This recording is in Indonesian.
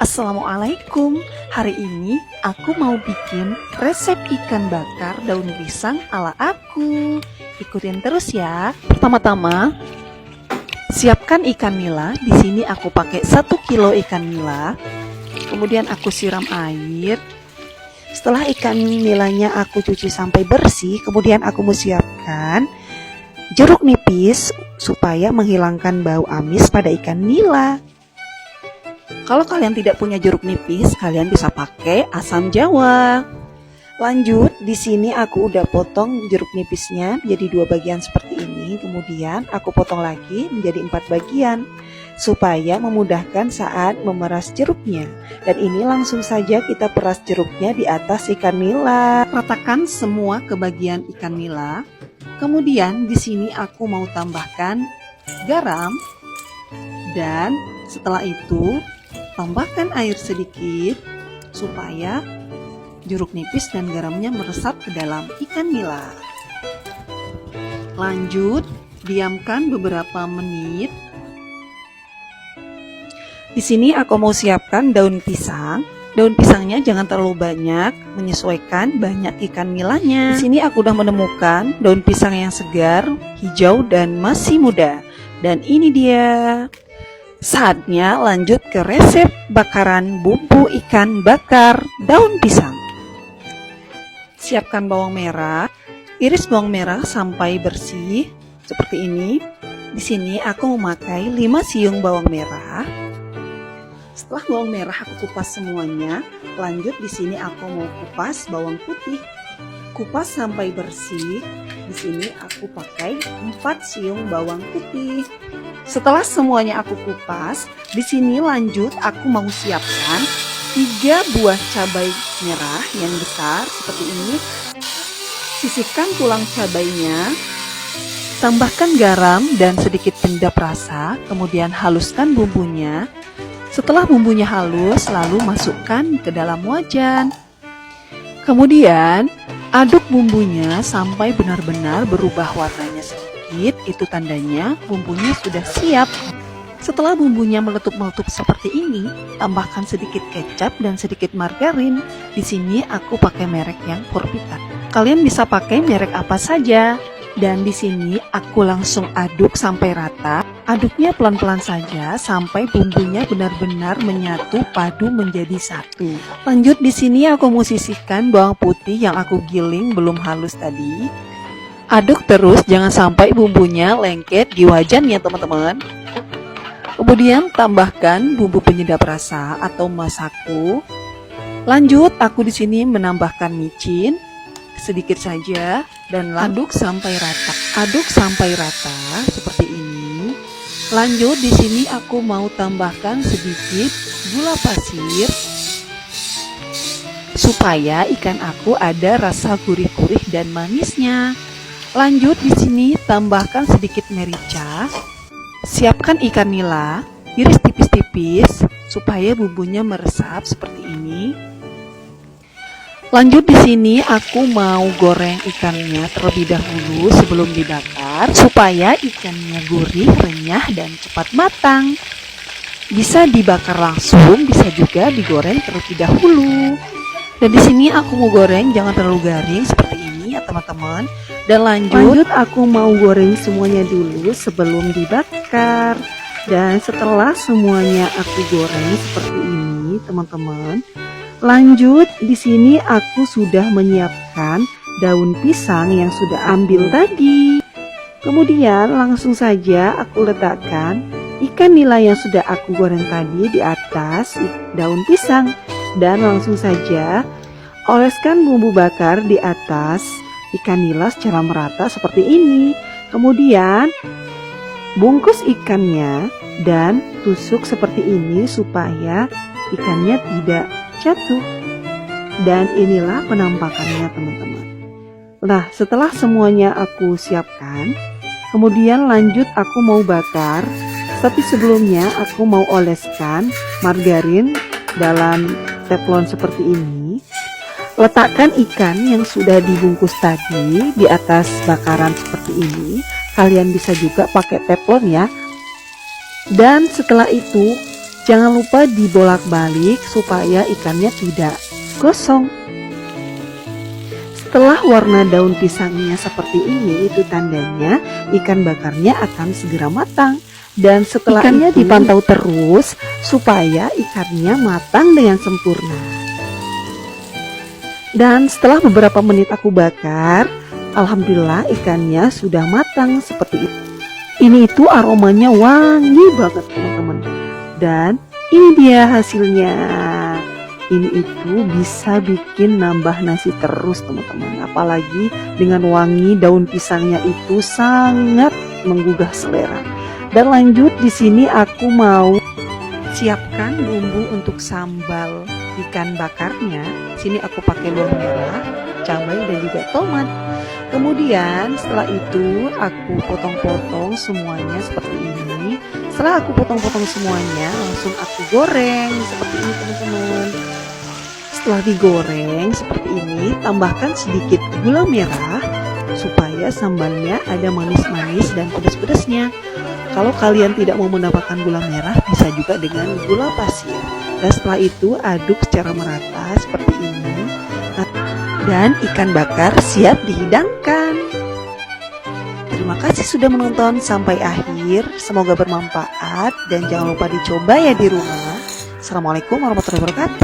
Assalamualaikum. Hari ini aku mau bikin resep ikan bakar daun pisang ala aku. Ikutin terus ya. Pertama-tama, siapkan ikan nila. Di sini aku pakai 1 kilo ikan nila. Kemudian aku siram air. Setelah ikan nilanya aku cuci sampai bersih, kemudian aku mau siapkan jeruk nipis supaya menghilangkan bau amis pada ikan nila. Kalau kalian tidak punya jeruk nipis, kalian bisa pakai asam jawa. Lanjut, di sini aku udah potong jeruk nipisnya menjadi 2 bagian seperti ini. Kemudian aku potong lagi menjadi 4 bagian supaya memudahkan saat memeras jeruknya. Dan ini langsung saja kita peras jeruknya di atas ikan nila. Ratakan semua ke bagian ikan nila. Kemudian di sini aku mau tambahkan garam, dan setelah itu tambahkan air sedikit supaya jeruk nipis dan garamnya meresap ke dalam ikan nila. Lanjut, diamkan beberapa menit. Di sini aku mau siapkan daun pisang. Daun pisangnya jangan terlalu banyak, menyesuaikan banyak ikan nilanya. Di sini aku udah menemukan daun pisang yang segar, hijau dan masih muda. Dan ini dia. Saatnya lanjut ke resep bakaran bumbu ikan bakar daun pisang. Siapkan bawang merah, iris bawang merah sampai bersih seperti ini. Di sini aku memakai 5 siung bawang merah. Setelah bawang merah aku kupas semuanya. Lanjut di sini aku mau kupas bawang putih. Kupas sampai bersih. Di sini aku pakai 4 siung bawang putih. Setelah semuanya aku kupas, di sini lanjut aku mau siapkan 3 buah cabai merah yang besar seperti ini. Sisihkan tulang cabainya, tambahkan garam dan sedikit penyedap rasa, kemudian haluskan bumbunya. Setelah bumbunya halus, lalu masukkan ke dalam wajan. Kemudian aduk bumbunya sampai benar-benar berubah warnanya sedikit. Itu tandanya bumbunya sudah siap. Setelah bumbunya meletup-meletup seperti ini, tambahkan sedikit kecap dan sedikit margarin. Di sini aku pakai merek yang Purvita. Kalian bisa pakai merek apa saja. Dan di sini aku langsung aduk sampai rata. Aduknya pelan-pelan saja sampai bumbunya benar-benar menyatu padu menjadi satu. Lanjut di sini aku mau sisihkan bawang putih yang aku giling belum halus tadi. Aduk terus, jangan sampai bumbunya lengket di wajan ya teman-teman. Kemudian tambahkan bumbu penyedap rasa atau masako. Lanjut, aku di sini menambahkan micin sedikit saja dan aduk sampai rata. Aduk sampai rata seperti ini. Lanjut di sini aku mau tambahkan sedikit gula pasir supaya ikan aku ada rasa gurih-gurih dan manisnya. Lanjut di sini tambahkan sedikit merica. Siapkan ikan nila, iris tipis-tipis supaya bumbunya meresap seperti ini. Lanjut di sini aku mau goreng ikannya terlebih dahulu sebelum dibakar supaya ikannya gurih, renyah dan cepat matang. Bisa dibakar langsung, bisa juga digoreng terlebih dahulu. Dan di sini aku mau goreng jangan terlalu garing seperti ini ya teman-teman. Dan lanjut aku mau goreng semuanya dulu sebelum dibakar. Dan setelah semuanya aku goreng seperti ini teman-teman, lanjut di sini aku sudah menyiapkan daun pisang yang sudah ambil tadi. Kemudian langsung saja aku letakkan ikan nila yang sudah aku goreng tadi di atas daun pisang. Dan langsung saja oleskan bumbu bakar di atas ikan nila secara merata seperti ini. Kemudian bungkus ikannya dan tusuk seperti ini supaya ikannya tidak jatuh. Dan inilah penampakannya teman-teman. Nah, setelah semuanya aku siapkan, kemudian lanjut aku mau bakar. Tapi sebelumnya aku mau oleskan margarin dalam teflon seperti ini. Letakkan ikan yang sudah dibungkus tadi di atas bakaran seperti ini. Kalian bisa juga pakai teflon ya. Dan setelah itu Jangan lupa dibolak-balik supaya ikannya tidak gosong. Setelah warna daun pisangnya seperti ini, itu tandanya ikan bakarnya akan segera matang. Dan setelah ikannya dipantau terus supaya ikannya matang dengan sempurna. Dan setelah beberapa menit aku bakar, alhamdulillah ikannya sudah matang seperti itu. Ini itu aromanya wangi banget teman-teman. Dan ini dia hasilnya. Ini itu bisa bikin nambah nasi terus teman-teman. Apalagi dengan wangi daun pisangnya itu sangat menggugah selera. Dan lanjut di sini aku mau siapkan bumbu untuk sambal ikan bakarnya. Sini aku pakai bawang merah, cabai dan juga tomat. Kemudian setelah itu aku potong-potong semuanya seperti ini. Setelah aku potong-potong semuanya, langsung aku goreng seperti ini teman-teman. Setelah digoreng seperti ini, tambahkan sedikit gula merah supaya sambalnya ada manis-manis dan pedas-pedasnya. Kalau kalian tidak mau mendapatkan gula merah, bisa juga dengan gula pasir. Dan setelah itu aduk secara merata seperti ini. Dan ikan bakar siap dihidangkan. Terima kasih sudah menonton sampai akhir. Semoga bermanfaat dan jangan lupa dicoba ya di rumah. Assalamualaikum warahmatullahi wabarakatuh.